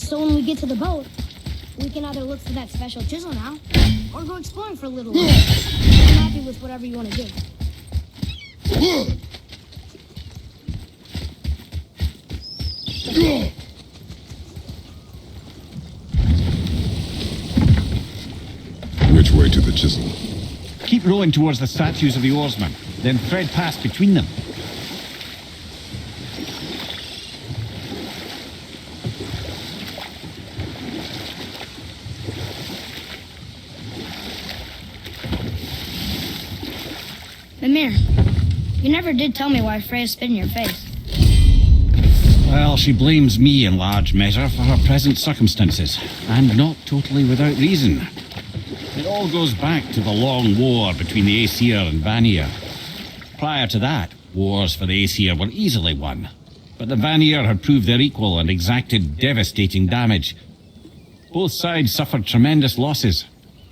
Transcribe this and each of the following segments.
So when we get to the boat, we can either look for that special chisel now, or go exploring for a little while. I'm happy with whatever you want to do. Which way to the chisel? Keep rowing towards the statues of the oarsmen, then thread past between them. Mimir, you never did tell me why Freya spit in your face. Well, she blames me in large measure for her present circumstances, and not totally without reason. It all goes back to the long war between the Aesir and Vanir. Prior to that, wars for the Aesir were easily won, but the Vanir had proved their equal and exacted devastating damage. Both sides suffered tremendous losses,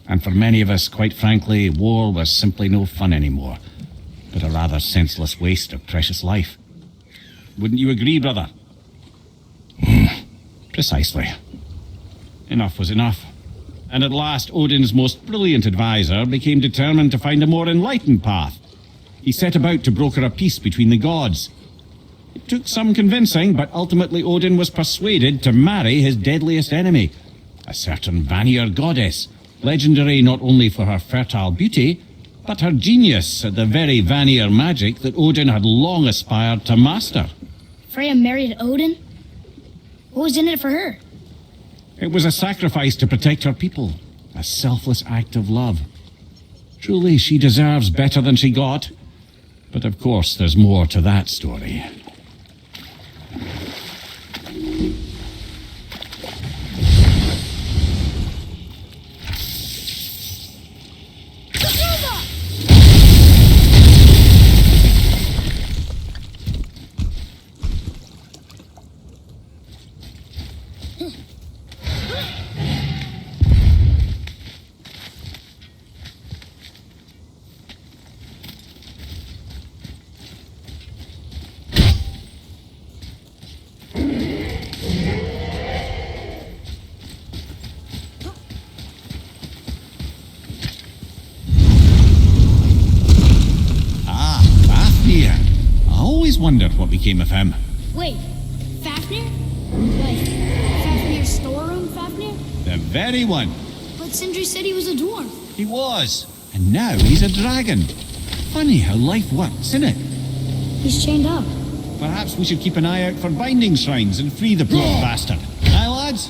and for many of us, quite frankly, war was simply no fun anymore, but a rather senseless waste of precious life. Wouldn't you agree, brother? Precisely. Enough was enough. And at last, Odin's most brilliant advisor became determined to find a more enlightened path. He set about to broker a peace between the gods. It took some convincing, but ultimately Odin was persuaded to marry his deadliest enemy, a certain Vanir goddess, legendary not only for her fertile beauty, but her genius at the very Vanir magic that Odin had long aspired to master. Freya married Odin? What was in it for her? It was a sacrifice to protect her people, a selfless act of love. Truly, she deserves better than she got. But of course, there's more to that story. Wondered what became of him. Wait, Fafnir? Like, Fafnir's storeroom Fafnir? The very one. But Sindri said he was a dwarf. He was. And now he's a dragon. Funny how life works, isn't it? He's chained up. Perhaps we should keep an eye out for binding shrines and free the poor bastard. Aye, lads?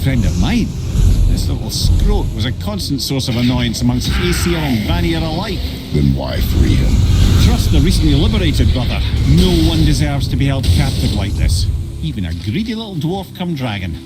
Friend of mine. This little scrote was a constant source of annoyance amongst Aesir and Vanir alike. Then why free him? Trust the recently liberated, brother. No one deserves to be held captive like this. Even a greedy little dwarf come dragon.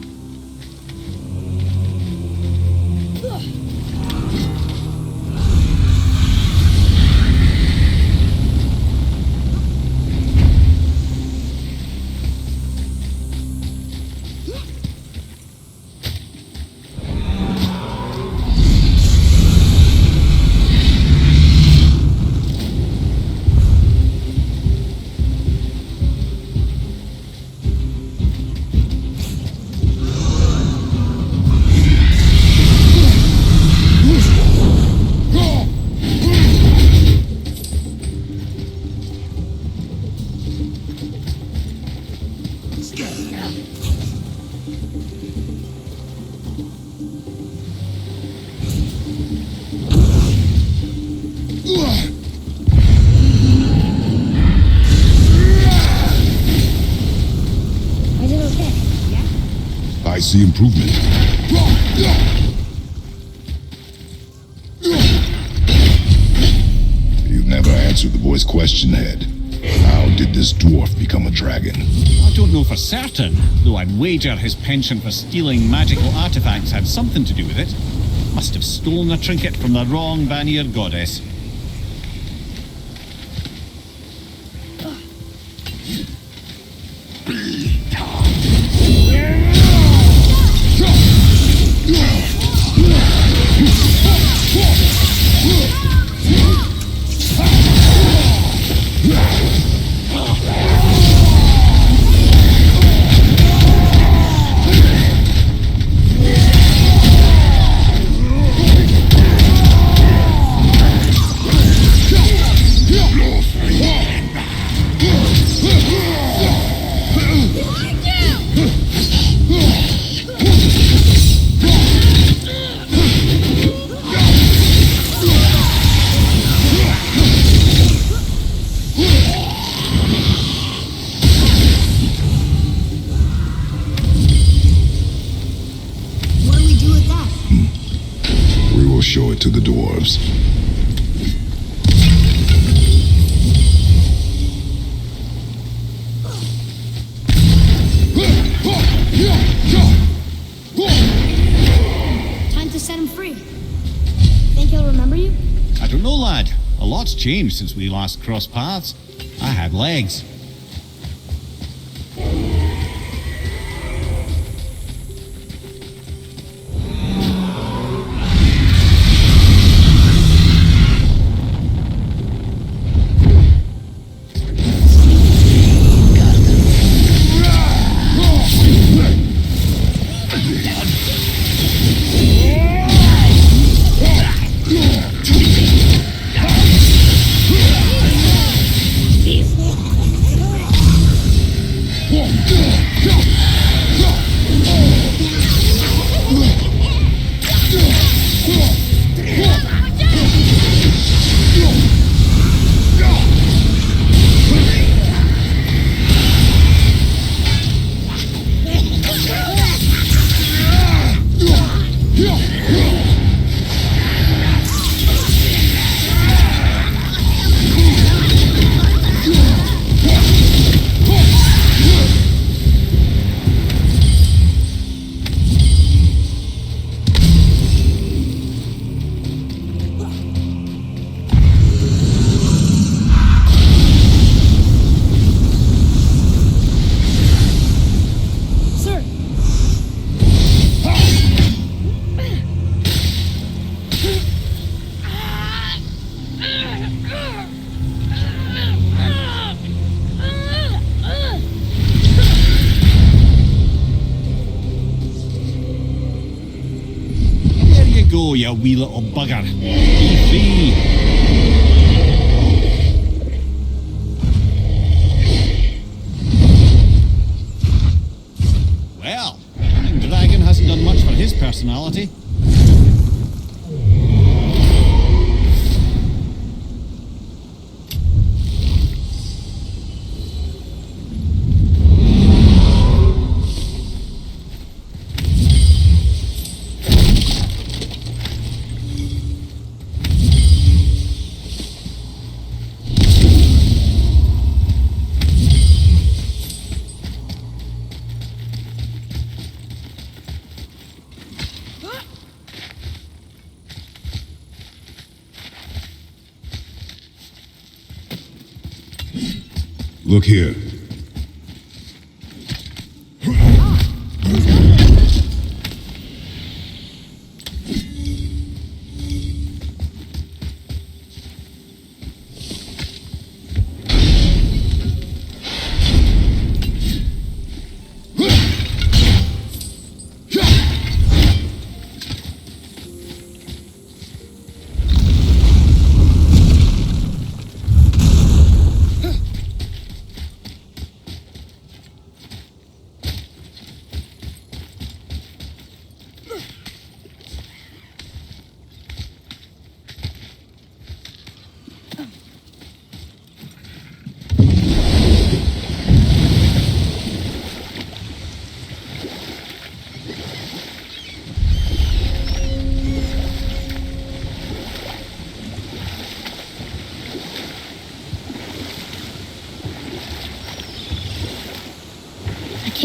see improvement. You've never answered the boy's question, Head. How did this dwarf become a dragon? I don't know for certain, though I'd wager his penchant for stealing magical artifacts had something to do with it. Must have stolen a trinket from the wrong Vanir goddess. What do we do with that? We will show it to the dwarves. Time to set him free. Think he'll remember you? I don't know, lad. A lot's changed since we last crossed paths. I had legs. Sir, There you go, you wee little bugger. Be free. Well, Running Dragon hasn't done much for his personality. Look here.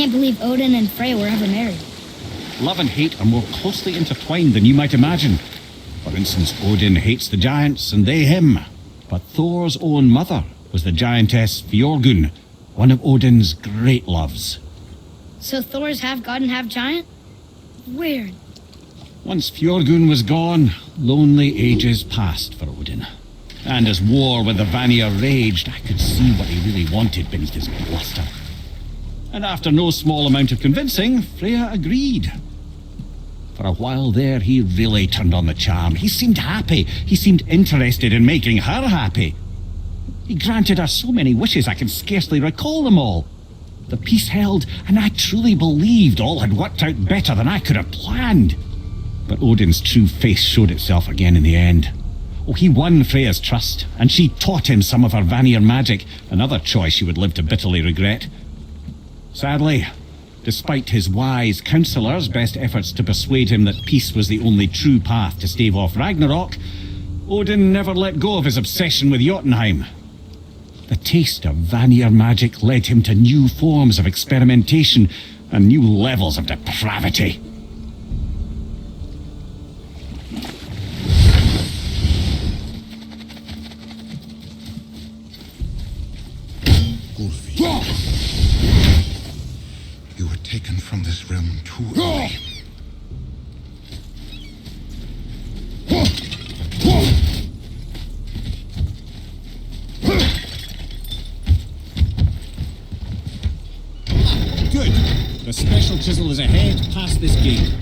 can't believe Odin and Freya were ever married. Love and hate are more closely intertwined than you might imagine. For instance, Odin hates the giants and they him. But Thor's own mother was the giantess Fjorgun, one of Odin's great loves. So Thor's half god and half giant? Weird. Once Fjorgun was gone, lonely ages passed for Odin. And as war with the Vanir raged, I could see what he really wanted beneath his bluster. And after no small amount of convincing, Freya agreed. For a while there, he really turned on the charm. He seemed happy. He seemed interested in making her happy. He granted her so many wishes I can scarcely recall them all. The peace held, and I truly believed all had worked out better than I could have planned. But Odin's true face showed itself again in the end. Oh, he won Freya's trust, and she taught him some of her Vanir magic, another choice he would live to bitterly regret. Sadly, despite his wise counsellors' best efforts to persuade him that peace was the only true path to stave off Ragnarok, Odin never let go of his obsession with Jotunheim. The taste of Vanir magic led him to new forms of experimentation and new levels of depravity. You were taken from this realm too early. Good. The special chisel is ahead, past this gate.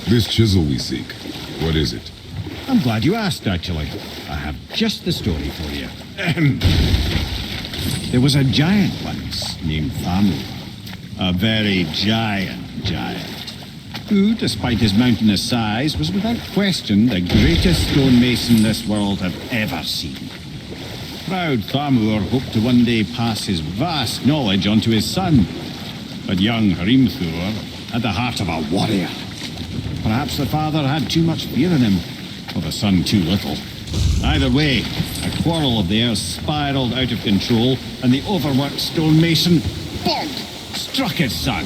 This chisel we seek, what is it? I'm glad you asked, actually. I have just the story for you. There was a giant once named Thamur. A very giant, who, despite his mountainous size, was without question the greatest stonemason this world had ever seen. Proud Thamur hoped to one day pass his vast knowledge on to his son. But young Hrimthur had the heart of a warrior. Perhaps the father had too much fear in him, or the son too little. Either way, a quarrel of theirs spiraled out of control, and the overworked stonemason, bonk, struck his son.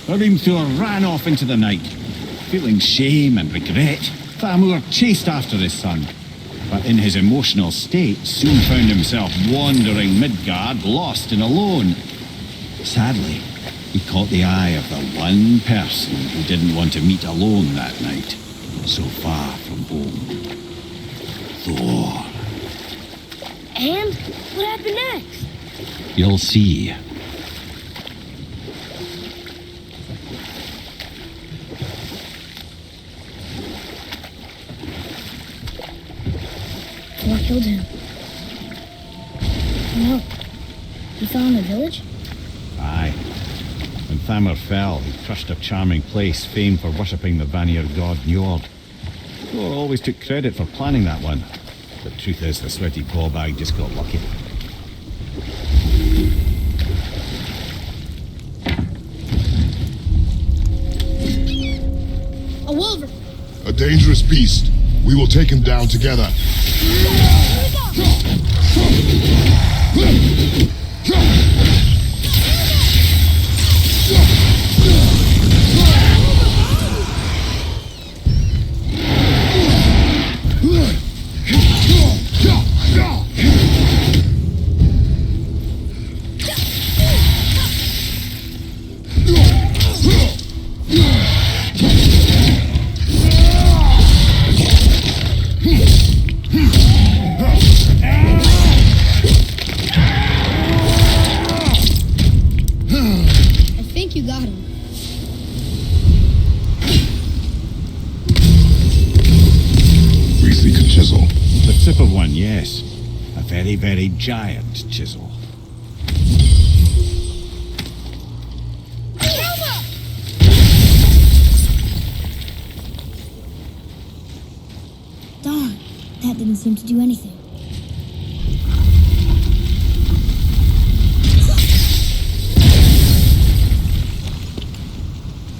Hrimthur ran off into the night. Feeling shame and regret, Thamur chased after his son, but in his emotional state soon found himself wandering Midgard, lost and alone. Sadly, he caught the eye of the one person who didn't want to meet alone that night, so far from home. Thor. And what happened next? You'll see. Thor killed him. No. He fell in the village? Aye. When Thamur fell, he crushed a charming place famed for worshipping the Vanir god Njord. Thor always took credit for planning that one. The truth is, the sweaty ballbag just got lucky. A wolverine! dangerous beast. We will take him down together. I think you got him. We seek a chisel. The tip of one, yes. A very, very giant chisel. Darn, that didn't seem to do anything.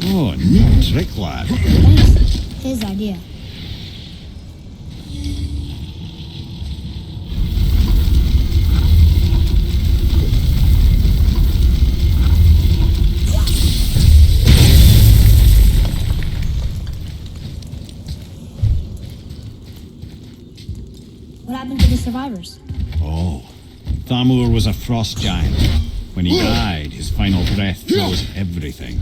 Oh, neat trick, lad. Thanks. His idea. What happened to the survivors? Oh, Thamur was a frost giant. When he died, his final breath froze everything.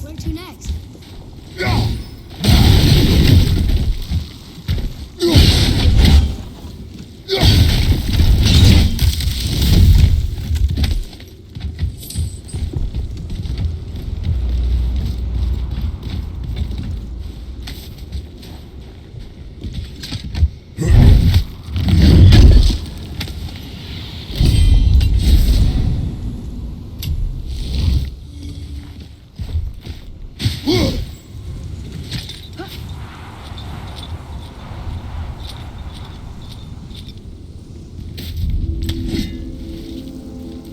Where to next?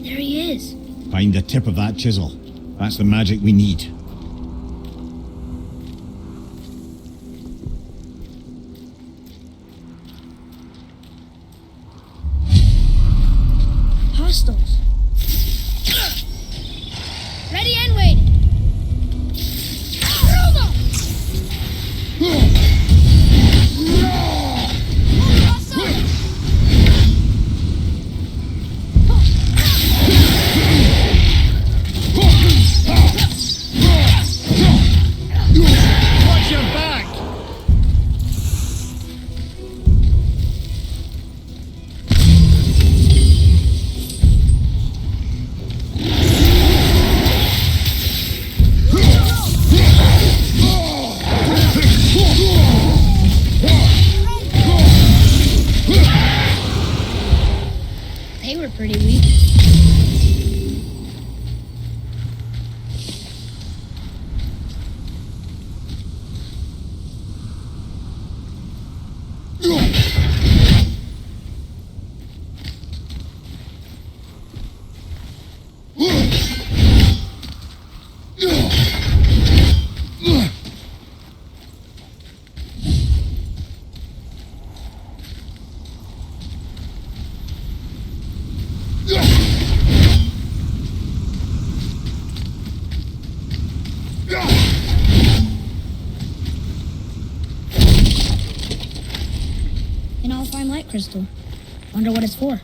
There he is. Find the tip of that chisel. That's the magic we need. Hostiles. Ready and waiting. Watch your back! They were pretty weak. An all-fine light crystal. Wonder what it's for.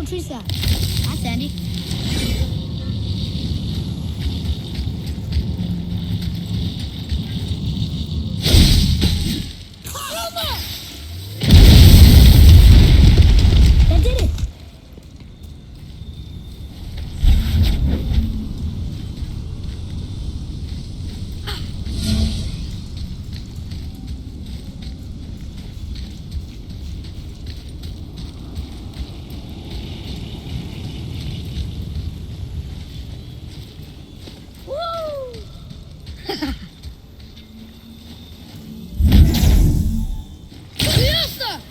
tree's that? That's Andy. That did it! Woo! Fiesta!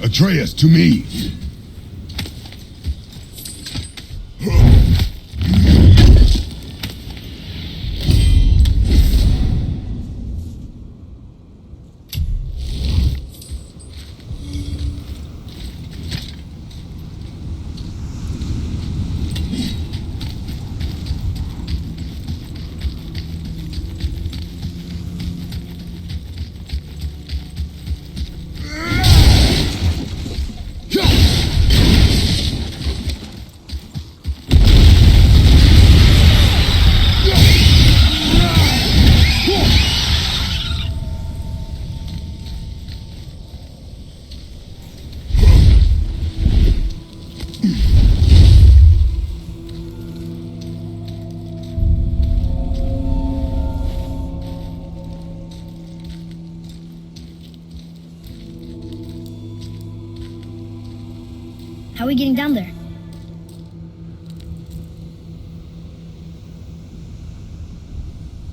Atreus, to me! How are we getting down there?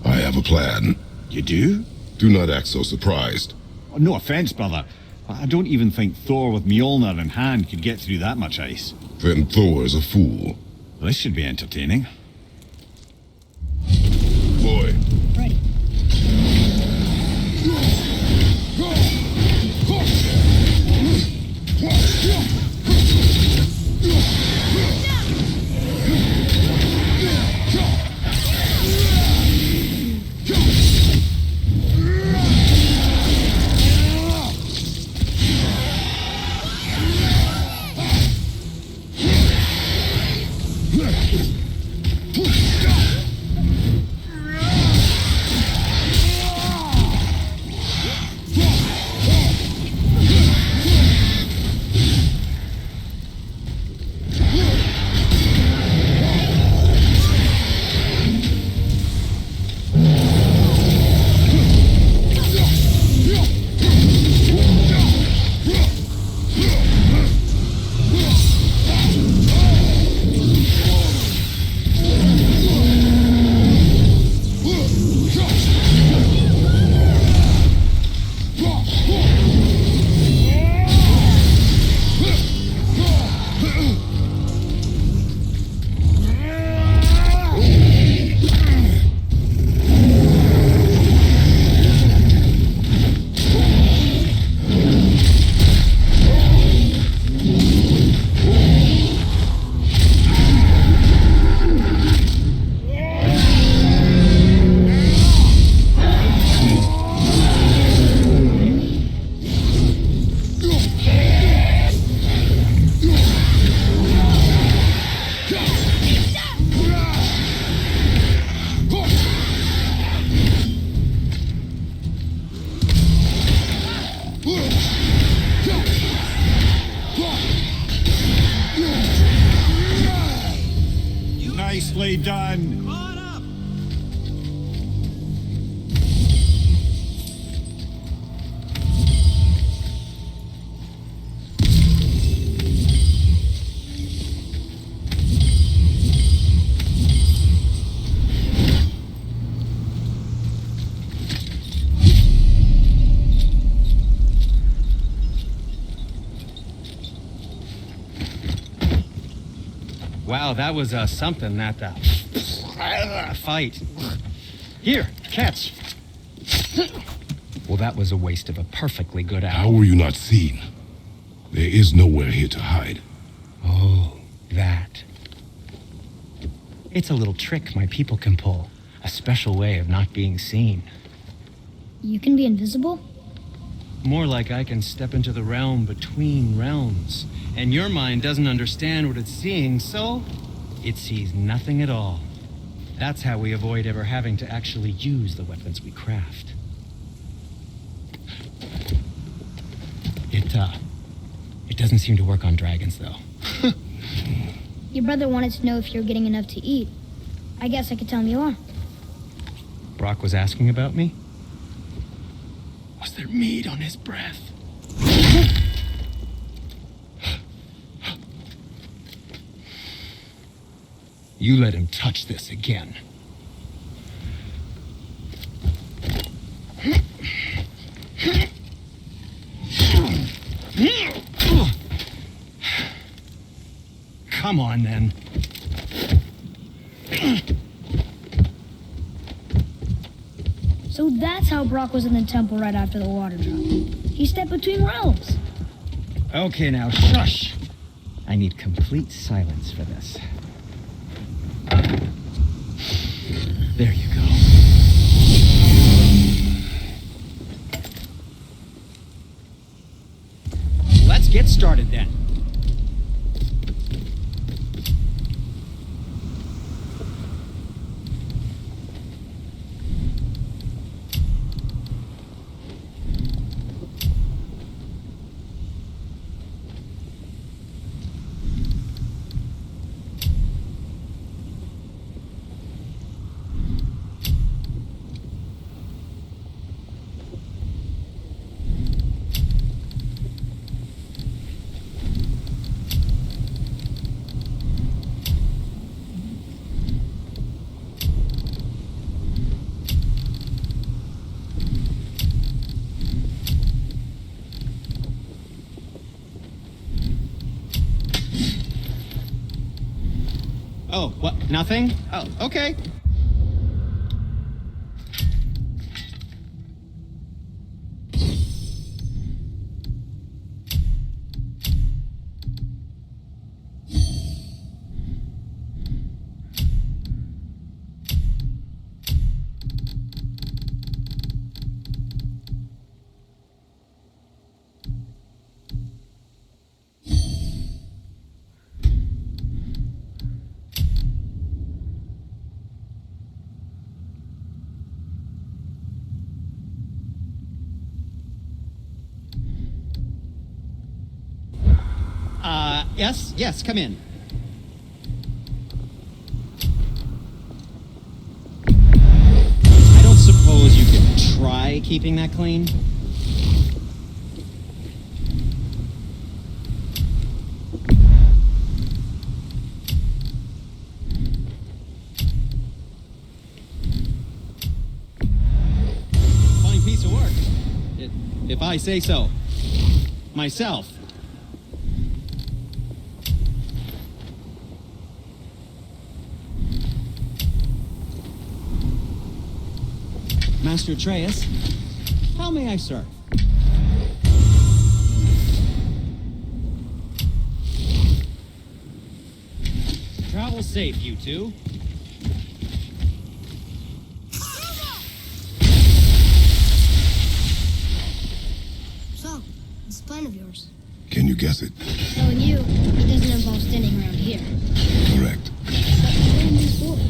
I have a plan. You do? Do not act so surprised. Oh, no offense, brother. I don't even think Thor with Mjolnir in hand could get through that much ice. Then Thor is a fool. This should be entertaining. Boy. Ready. Nicely done. On up! Wow, that was something, that fight. Here, catch. Well, that was a waste of a perfectly good How hour. were you not seen? There is nowhere here to hide. Oh, that. It's a little trick my people can pull. A special way of not being seen. You can be invisible? More like I can step into the realm between realms. And your mind doesn't understand what it's seeing, so it sees nothing at all. That's how we avoid ever having to actually use the weapons we craft. It doesn't seem to work on dragons, though. Your brother wanted to know if you're getting enough to eat. I guess I could tell him you are. Brock was asking about me? Was there meat on his breath? You let him touch this again. Come on, then. So that's how Brock was in the temple right after the water drop. He stepped between realms. Okay, now, shush! I need complete silence for this. There you go. Let's get started then. Oh, what? Nothing? Oh, okay. Yes, come in. I don't suppose you could try keeping that clean? Fine piece of work. If I say so. Myself. Master Atreus, how may I serve? Travel safe, you two. So, this plan of yours. Can you guess it? Knowing you, it doesn't involve standing around here. Correct. But where do you move forward?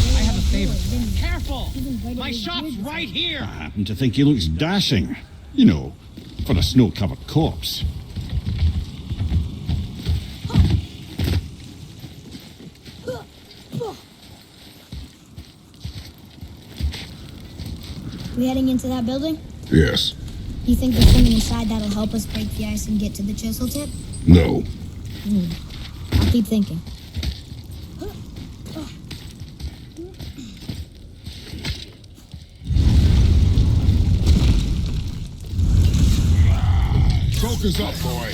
I have a favor. Careful! My shop's right here! I happen to think he looks dashing. You know, for a snow-covered corpse. We heading into that building? Yes. You think there's something inside that'll help us break the ice and get to the chisel tip? No. I'll keep thinking. Focus up, boy.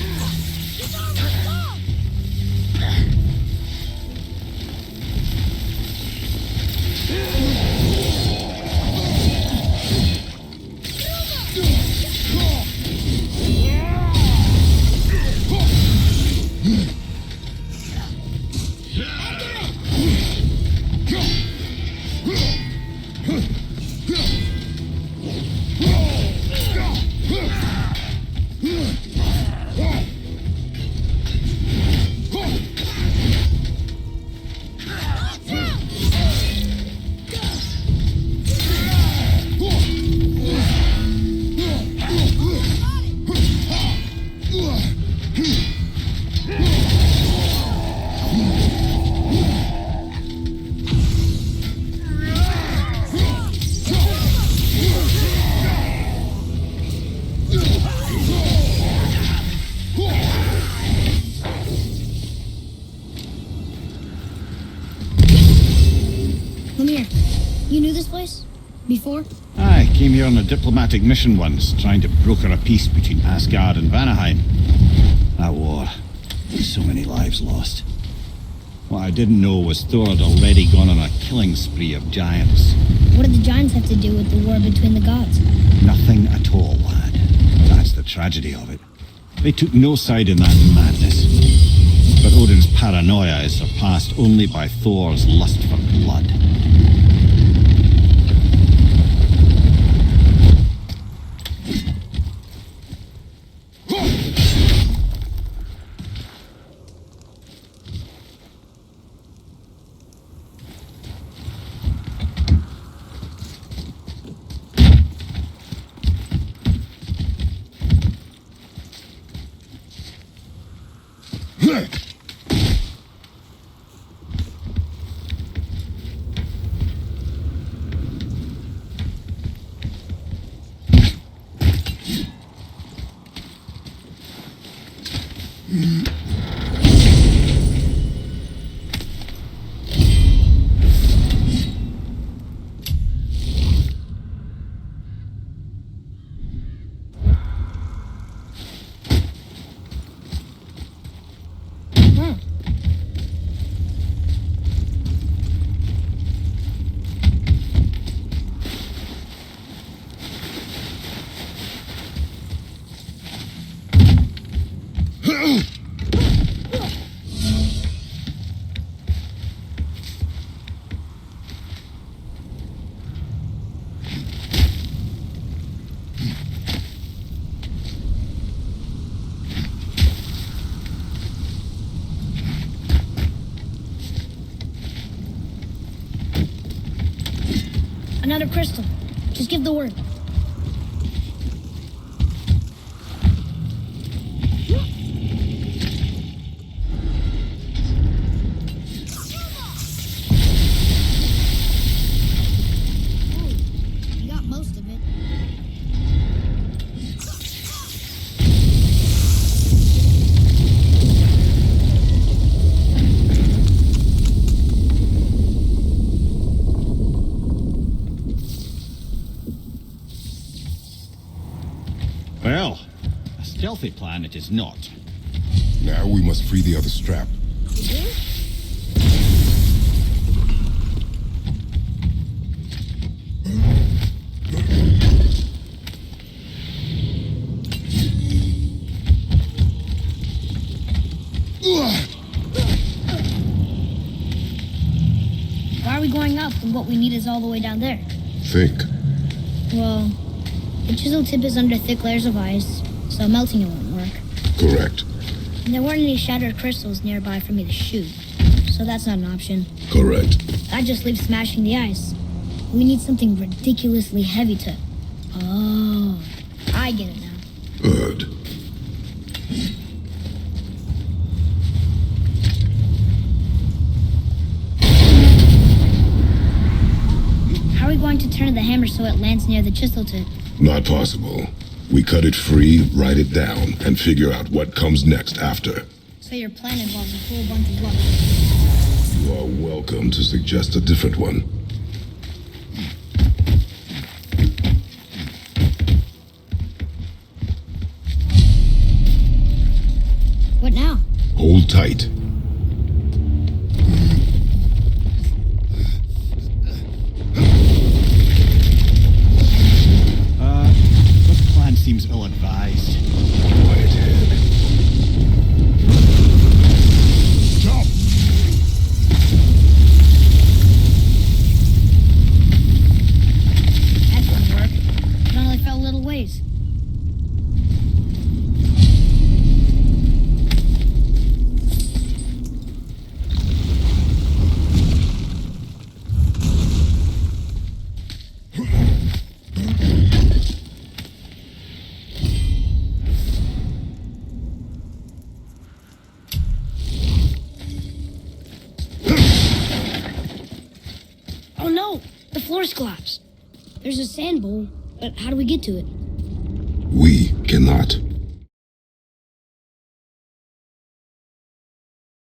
Lemire, you knew this place? Before? I came here on a diplomatic mission once, trying to broker a peace between Asgard and Vanaheim. That war. So many lives lost. What I didn't know was Thor had already gone on a killing spree of giants. What did the giants have to do with the war between the gods? Nothing at all, lad. That's the tragedy of it. They took no side in that madness. But Odin's paranoia is surpassed only by Thor's lust for blood. Another crystal. Just give the word. You got most of it. Well, a stealthy plan it is not. Now we must free the other strap. Why are we going up when what we need is all the way down there? Think. Well, the chisel tip is under thick layers of ice, so melting it won't work. Correct. And there weren't any shattered crystals nearby for me to shoot, so that's not an option. Correct. That just leaves smashing the ice. We need something ridiculously heavy to... Oh, I get it now. Good. How are we going to turn the hammer so it lands near the chisel tip? Not possible. We cut it free, write it down, and figure out what comes next after. So your plan involves a whole bunch of luck. You are welcome to suggest a different one. What now? Hold tight. This plan seems ill-advised. Quiet head. Jump! That didn't work. It only fell a little ways. Oh no! The floor's collapsed. There's a sand bowl, but how do we get to it? We cannot.